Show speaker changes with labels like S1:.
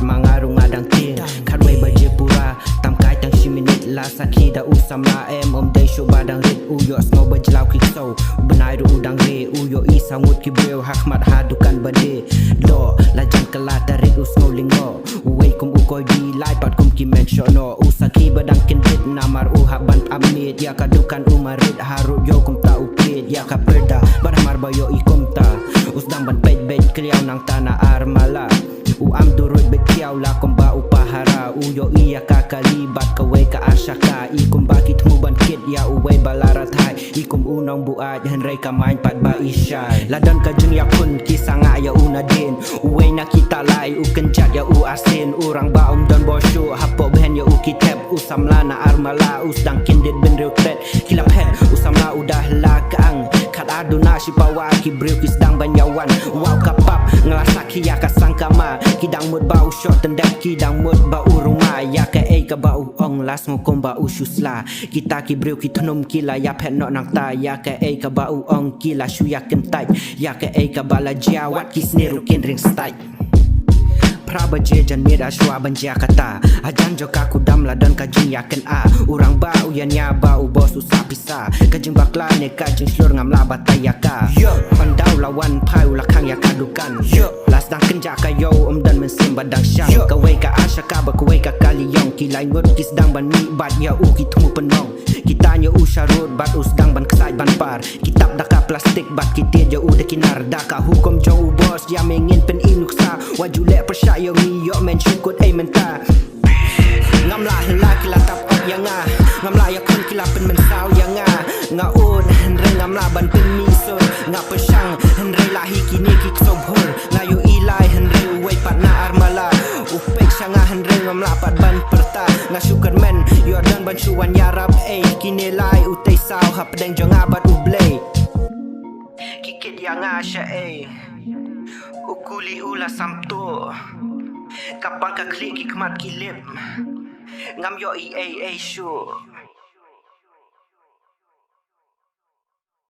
S1: mangarung adang ting Kadway bajepura tam kai tang shiminit la sakhi da usam la day show badang rit uyo snow bajlau kikso benai ru udang re uyo isangut kibreu hakmat hadukan bade do la jang kala tarik usno lingo uwei kum ukoi di lai pat kum ki mentiono usaki badang kendit namar uhaban amit ya kadukan umarit haru yo kum ta upit ya kaperda barhamar bayo ikum ta usdang ban pej bej kriau nang tanah armala am durut bekiau la komba upahara uyo iya kakalibat kawai ka asyaka ikum bakit muban kit ya uwei balarat hai ikum unong buat henrei kamain pat ba isyai ladan kajeng yakun kisanga ya unadin uwei na kita lai ukenjat ya asin urang baum dan bosyu hapo behen ya ukitep usamla na armala usdang kindit ben reutet kilap het usamla udah lakang kat aduna sipawa kibreu kisdang banyawan wow kapap ngelasaki ya kasangkama kidang mut bau shot tendek kidang mut bau rumah ya ke ka bau ong las ngokom bau syusla kita kibreu kitnum kila ya pet nok nang ta ya ke ka bau ong kila shu ya kentai ya ke ka bala jawat kisneru ring stai prabaje jan mira shwa banja kata ajan joka kudam ladan kajing yakin a urang bau yan ya bau bos usah pisah kajing bakla ne kajing slur ngam la batayaka pandau lawan pai ulakang ya kadukan las dang kenja kayo dan mensim badang syang kawai ka asyaka bakawai ka kaliyong kilai ngut kisdang ban mi bad ya ki tumu penong kita nya usharut bat usdang ban kesai ban par kitab daka plastik bat kitir ya udah kinar daka hukum jauh bos ya mengin pen inuksa wajule persya yo mi yo men syukut menta ngam la la kila tap op yang ah ngam la ya kun kila pen men saw yang ah ngaun henre ngam la ban pen mi sur ngap persang henre la hikini kik sobhur ngayu ilai henre uwei pat na armala upek sanga henre ngam la pat ban perta ngasuker men yo dan ban suwan yarab kini lai utei saw hap deng jonga bat ublei kikit yang asya ukuli ula samto kapang ka klik hikmat kilip ngam yo shu